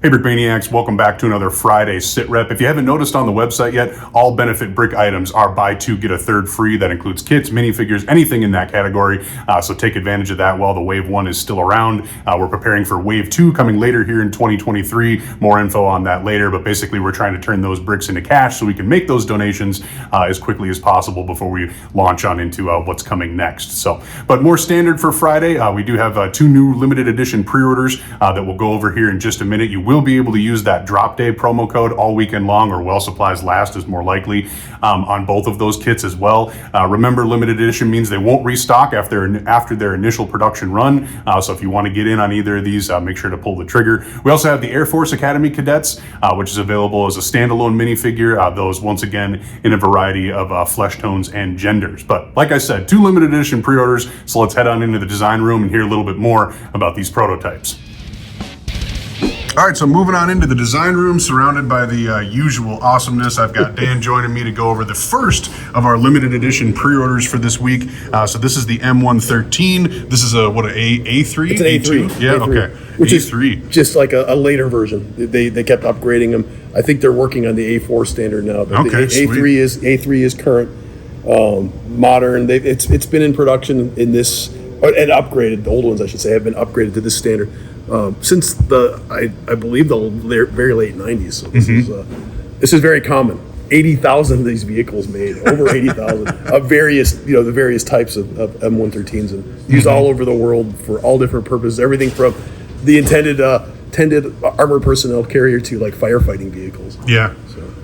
Hey Brickmaniacs, welcome back to another Friday Sit Rep. If you haven't noticed on the website yet, all benefit brick items are buy two, get a third free. That includes kits, minifigures, anything in that category. So take advantage of that while the Wave 1 is still around. We're preparing for Wave 2 coming later here in 2023. More info on that later, but basically we're trying to turn those bricks into cash so we can make those donations as quickly as possible before we launch on into what's coming next. But more standard for Friday, we do have two new limited edition pre-orders that we'll go over here in just a minute. You will be able to use that drop day promo code all weekend long, or while supplies last is more likely, on both of those kits as well. Remember, limited edition means they won't restock after their initial production run. So if you want to get in on either of these, make sure to pull the trigger. We also have the Air Force Academy Cadets, which is available as a standalone minifigure. Those once again in a variety of flesh tones and genders. But like I said, two limited edition pre-orders. So let's head on into the design room and hear a little bit more about these prototypes. All right, so moving on into the design room, surrounded by the usual awesomeness. I've got Dan joining me to go over the first of our limited edition pre-orders for this week. So this is the M113. This is what, an A3? It's an A3. Yeah, A3, okay. Which A3. is just like a later version. They kept upgrading them. I think they're working on the A4 standard now. But okay, the A3 is current, modern. It's been in production in this, and upgraded. The old ones, I should say, have been upgraded to this standard. Since I believe the very late 90s. So this is very common. 80,000 of these vehicles made, over 80,000 of various, the various types of M113s, and used all over the world for all different purposes. Everything from the intended armored personnel carrier to like firefighting vehicles. Yeah.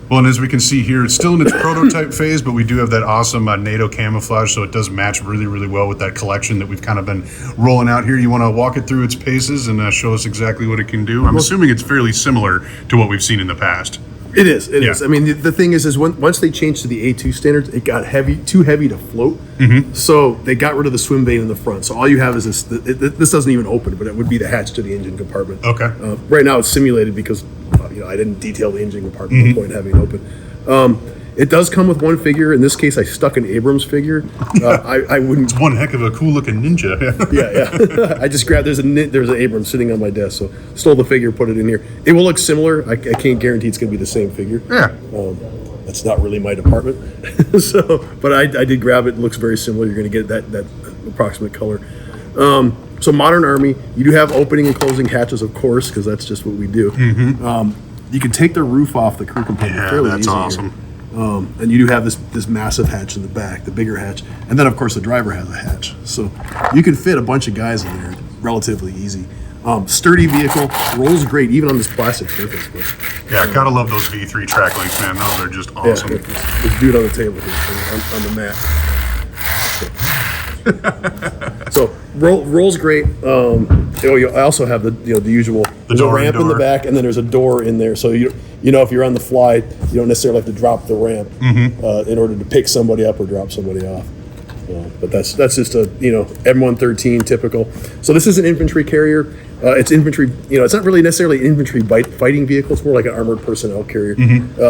Well, and as we can see here, it's still in its prototype phase, but we do have that awesome NATO camouflage, so it does match really, really well with that collection that we've kind of been rolling out here. You want to walk it through its paces and show us exactly what it can do? I'm assuming it's fairly similar to what we've seen in the past. It is. It is. I mean, the thing is once they changed to the A2 standards, it got too heavy to float. So they got rid of the swim vane in the front. So all you have is this. This doesn't even open, but it would be the hatch to the engine compartment. Okay. Right now it's simulated because I didn't detail the engine compartment at the point having it open. It does come with one figure. In this case, I stuck an Abrams figure. I wouldn't. It's one heck of a cool looking ninja. yeah. I just grabbed. There's an Abrams sitting on my desk, so stole the figure, put it in here. It will look similar. I can't guarantee it's going to be the same figure. Yeah. That's not really my department. But I did grab it. It looks very similar. You're going to get that approximate color. So Modern Army, you do have opening and closing hatches, of course, because that's just what we do. You can take the roof off the crew compartment fairly easily. Yeah, that's awesome. And you do have this massive hatch in the back, the bigger hatch. And then, of course, the driver has a hatch. So you can fit a bunch of guys in there relatively easy. Sturdy vehicle, rolls great, even on this plastic surface. But, yeah, gotta love those V3 track links, man. Those are just awesome. Yeah, let's do it on the table here, on the mat. So rolls great. I also have the usual. There's a ramp in the back, and then there's a door in there. So if you're on the fly, you don't necessarily have to drop the ramp in order to pick somebody up or drop somebody off. But that's just a M113 typical. So this is an infantry carrier. It's infantry. It's not really necessarily an infantry fighting vehicle. It's more like an armored personnel carrier.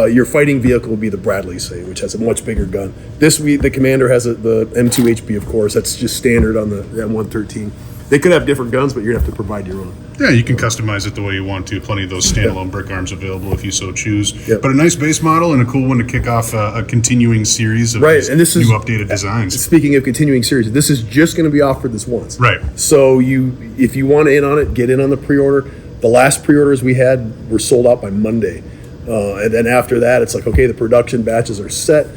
Your fighting vehicle would be the Bradley, say, which has a much bigger gun. The commander has the M2 HB, of course. That's just standard on the M113. They could have different guns, but you're gonna have to provide your own. Yeah, you can customize it the way you want to. Plenty of those standalone brick arms available if you so choose. But a nice base model and a cool one to kick off a continuing series of and this new is, updated designs. Speaking of continuing series, this is just going to be offered this once. Right. So if you want in on it, get in on the pre-order. The last pre-orders we had were sold out by Monday. And then after that, it's like, okay, the production batches are set.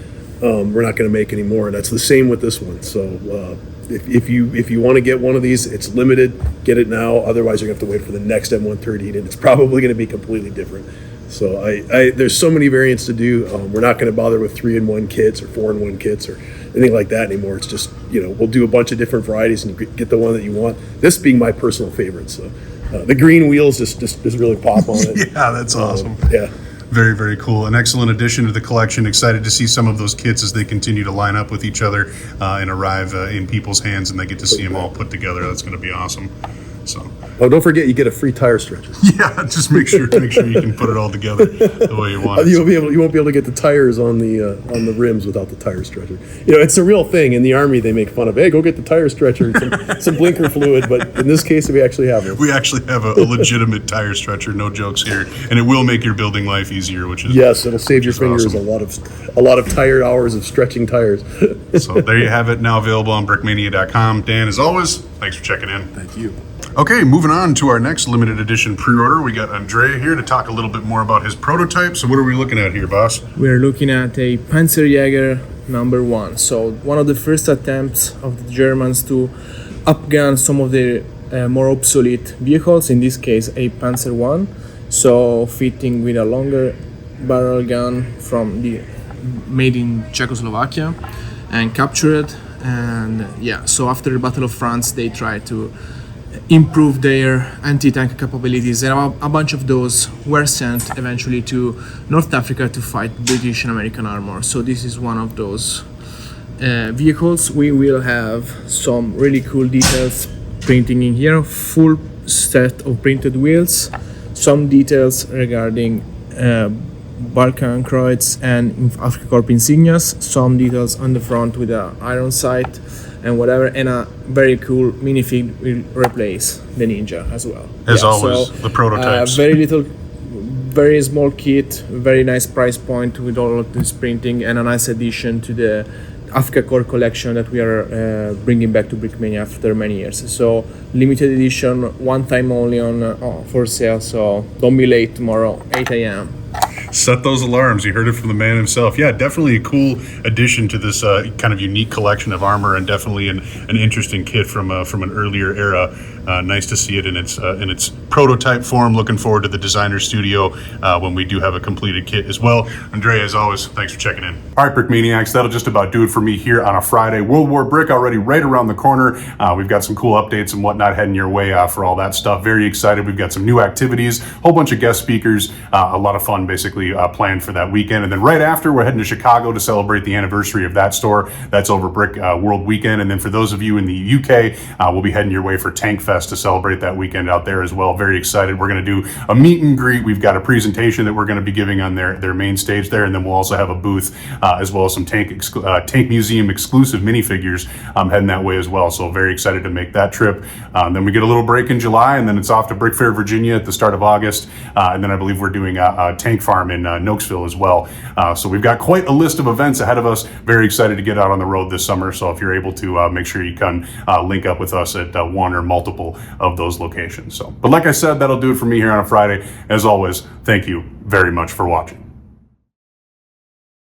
We're not going to make any more. And that's the same with this one. So if you want to get one of these, it's limited. Get it now. Otherwise, you're going to have to wait for the next M113, and it's probably going to be completely different. So there's so many variants to do. We're not going to bother with 3-in-1 kits or 4-in-1 kits or anything like that anymore. It's just we'll do a bunch of different varieties and get the one that you want. This being my personal favorite. So the green wheels just really pop on it. Yeah, that's awesome. Yeah. Very, very cool. An excellent addition to the collection. Excited to see some of those kits as they continue to line up with each other and arrive in people's hands, and they get to see them all put together. That's going to be awesome. So. Oh, don't forget you get a free tire stretcher. Yeah, just make sure you can put it all together the way you want it. You won't be able to get the tires on the rims without the tire stretcher. It's a real thing. In the Army, they make fun of, hey, go get the tire stretcher and some blinker fluid. But in this case, we actually have it. We actually have a legitimate tire stretcher. No jokes here, and it will make your building life easier, which is yes, it'll save your fingers awesome. a lot of tired hours of stretching tires. So there you have it. Now available on brickmania.com. Dan, as always, thanks for checking in. Thank you. Okay, moving on to our next limited edition pre-order. We got Andrea here to talk a little bit more about his prototype. So what are we looking at here, boss? We're looking at a Panzerjager #1. So one of the first attempts of the Germans to upgun some of their more obsolete vehicles, in this case a Panzer I. So fitting with a longer barrel gun made in Czechoslovakia and captured. And yeah, so after the Battle of France, they tried to improve their anti-tank capabilities, and a bunch of those were sent eventually to North Africa to fight British and American armor. So this is one of those vehicles. We will have some really cool details printing in here, full set of printed wheels, some details regarding Balkenkreuz and Afrikakorps insignias, some details on the front with an iron sight and whatever, and a very cool minifig will replace the Ninja as well. As always, the prototypes. Very small kit, very nice price point with all of this printing, and a nice addition to the Afrikakorps collection that we are bringing back to Brickmania after many years. So limited edition, one time only for sale, so don't be late tomorrow, 8 a.m. Set those alarms. You heard it from the man himself. Yeah, definitely a cool addition to this kind of unique collection of armor, and definitely an interesting kit from an earlier era. Nice to see it in its prototype form. Looking forward to the designer studio when we do have a completed kit as well. Andrea, as always, thanks for checking in. All right, Brickmaniacs, that'll just about do it for me here on a Friday. World War Brick already right around the corner. We've got some cool updates and whatnot heading your way for all that stuff. Very excited. We've got some new activities, whole bunch of guest speakers, a lot of fun basically planned for that weekend. And then right after, we're heading to Chicago to celebrate the anniversary of that store. That's over Brick World Weekend. And then for those of you in the UK, we'll be heading your way for Tank Fest to celebrate that weekend out there as well. Very excited. We're going to do a meet and greet. We've got a presentation that we're going to be giving on their main stage there, and then we'll also have a booth as well as some Tank Museum exclusive minifigures heading that way as well. So very excited to make that trip. Then we get a little break in July, and then it's off to Brick Fair, Virginia at the start of August. And then I believe we're doing a Tank Farm in Nokesville as well. So we've got quite a list of events ahead of us. Very excited to get out on the road this summer. So if you're able to, make sure you can link up with us at one or multiple of those locations. But like I said, that'll do it for me here on a Friday. As always, thank you very much for watching.